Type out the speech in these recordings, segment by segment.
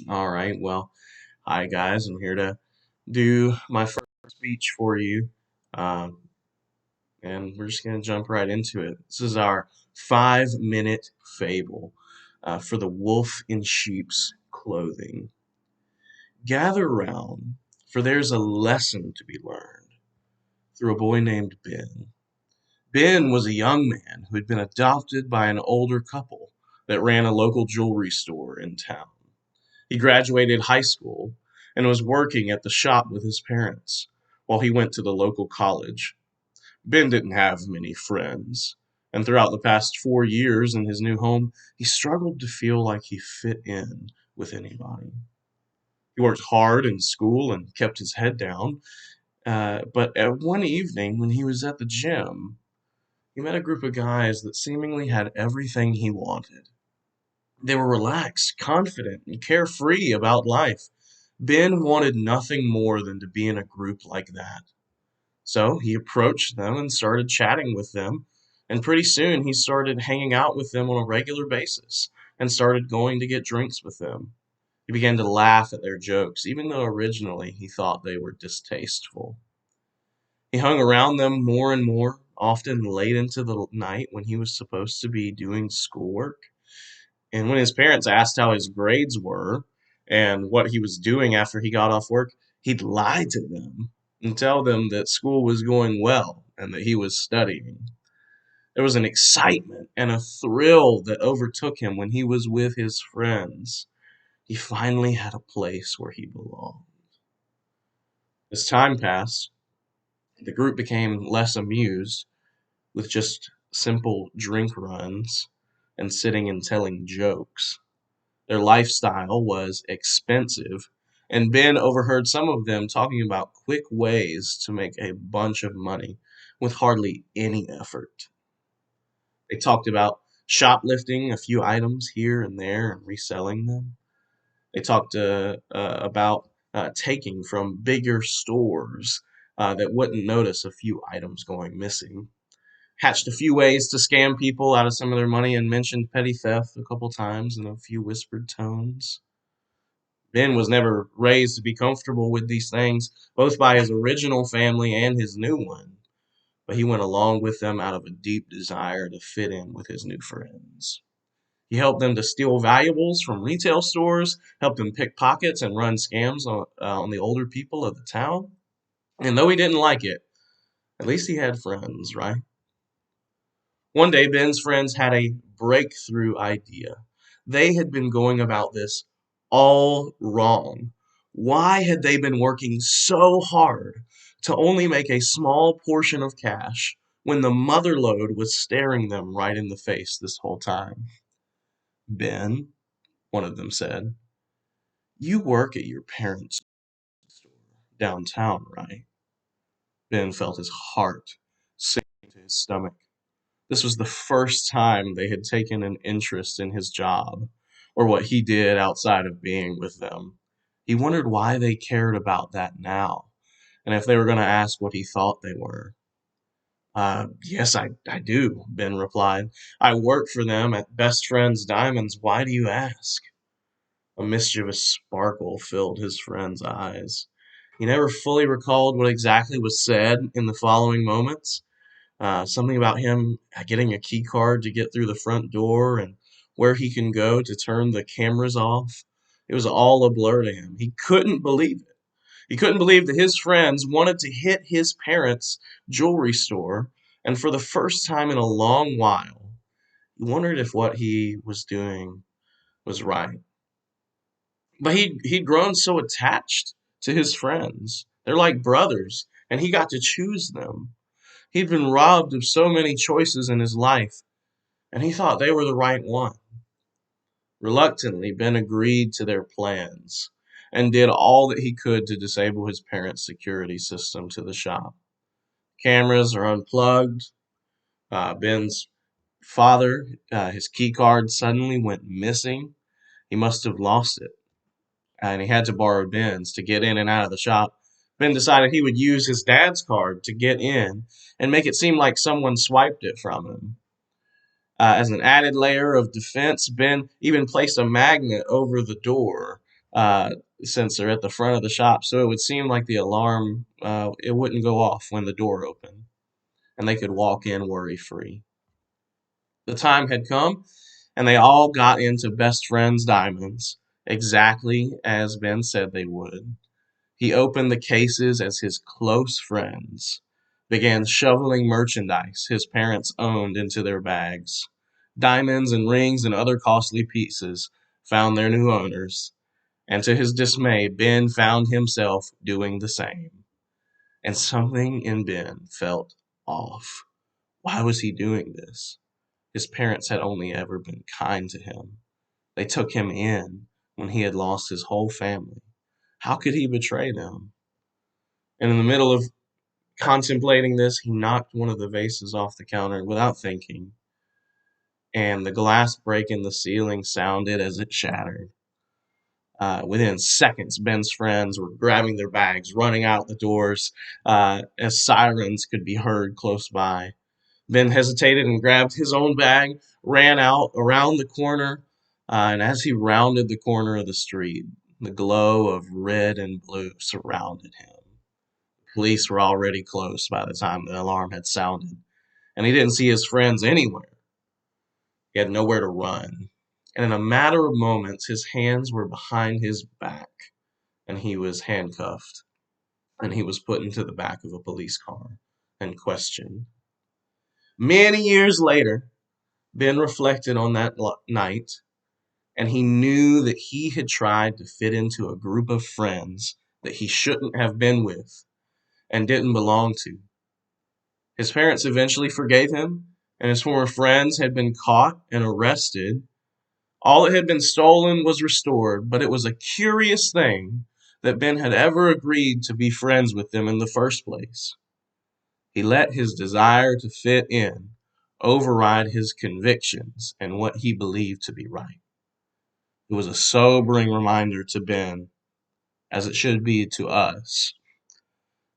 All right. Well, hi guys. I'm here to do my first speech for you, um, and we're just gonna jump right into it. This is our 5-minute fable for the wolf in sheep's clothing. Gather round, for there's a lesson to be learned through a boy named Ben. Ben was a young man who had been adopted by an older couple that ran a local jewelry store in town. He graduated high school and was working at the shop with his parents while he went to the local college. Ben didn't have many friends, and throughout the past 4 years in his new home, he struggled to feel like he fit in with anybody. He worked hard in school and kept his head down, but at one evening when he was at the gym, he met a group of guys that seemingly had everything he wanted. They were relaxed, confident, and carefree about life. Ben wanted nothing more than to be in a group like that. So he approached them and started chatting with them. And pretty soon he started hanging out with them on a regular basis and started going to get drinks with them. He began to laugh at their jokes, even though originally he thought they were distasteful. He hung around them more and more, often late into the night when he was supposed to be doing schoolwork. And when his parents asked how his grades were and what he was doing after he got off work, he'd lie to them and tell them that school was going well and that he was studying. There was an excitement and a thrill that overtook him when he was with his friends. He finally had a place where he belonged. As time passed, the group became less amused with just simple drink runs and sitting and telling jokes. Their lifestyle was expensive, and Ben overheard some of them talking about quick ways to make a bunch of money with hardly any effort. They talked about shoplifting a few items here and there and reselling them. They talked about taking from bigger stores that wouldn't notice a few items going missing. Hatched a few ways to scam people out of some of their money and mentioned petty theft a couple times in a few whispered tones. Ben was never raised to be comfortable with these things, both by his original family and his new one, but he went along with them out of a deep desire to fit in with his new friends. He helped them to steal valuables from retail stores, helped them pick pockets and run scams on the older people of the town. And though he didn't like it, at least he had friends, right? One day, Ben's friends had a breakthrough idea. They had been going about this all wrong. Why had they been working so hard to only make a small portion of cash when the motherlode was staring them right in the face this whole time? Ben, one of them said, you work at your parents' store downtown, right? Ben felt his heart sink to his stomach. This was the first time they had taken an interest in his job or what he did outside of being with them. He wondered why they cared about that now, and if they were going to ask what he thought they were. Yes, I do, Ben replied. I work for them at Best Friends Diamonds. Why do you ask? A mischievous sparkle filled his friend's eyes. He never fully recalled what exactly was said in the following moments, something about him getting a key card to get through the front door and where he can go to turn the cameras off. It was all a blur to him. He couldn't believe it. He couldn't believe that his friends wanted to hit his parents' jewelry store, and for the first time in a long while, he wondered if what he was doing was right. But he'd grown so attached to his friends. They're like brothers, and he got to choose them. He'd been robbed of so many choices in his life, and he thought they were the right one. Reluctantly, Ben agreed to their plans and did all that he could to disable his parents' security system to the shop. Cameras are unplugged. Ben's father, his key card suddenly went missing. He must have lost it, and he had to borrow Ben's to get in and out of the shop. Ben decided he would use his dad's card to get in and make it seem like someone swiped it from him. As an added layer of defense, Ben even placed a magnet over the door uh, sensor at the front of the shop, so it would seem like the alarm it wouldn't go off when the door opened, and they could walk in worry free. The time had come, and they all got into Best Friend's diamonds, exactly as Ben said they would. He opened the cases as his close friends began shoveling merchandise his parents owned into their bags. Diamonds and rings and other costly pieces found their new owners, and to his dismay, Ben found himself doing the same. And something in Ben felt off. Why was he doing this? His parents had only ever been kind to him. They took him in when he had lost his whole family. How could he betray them? And in the middle of contemplating this, he knocked one of the vases off the counter without thinking, and the glass break in the ceiling sounded as it shattered. Within seconds, Ben's friends were grabbing their bags, running out the doors as sirens could be heard close by. Ben hesitated and grabbed his own bag, ran out around the corner, and as he rounded the corner of the street, the glow of red and blue surrounded him. Police were already close by the time the alarm had sounded, and he didn't see his friends anywhere. He had nowhere to run. And in a matter of moments, his hands were behind his back, and he was handcuffed, and he was put into the back of a police car and questioned. Many years later, Ben reflected on that night, and he knew that he had tried to fit into a group of friends that he shouldn't have been with and didn't belong to. His parents eventually forgave him, and his former friends had been caught and arrested. All that had been stolen was restored, but it was a curious thing that Ben had ever agreed to be friends with them in the first place. He let his desire to fit in override his convictions and what he believed to be right. It was a sobering reminder to Ben, as it should be to us,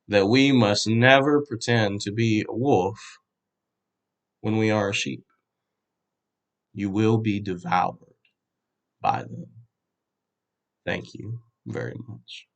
that we must never pretend to be a wolf when we are a sheep. You will be devoured by them. Thank you very much.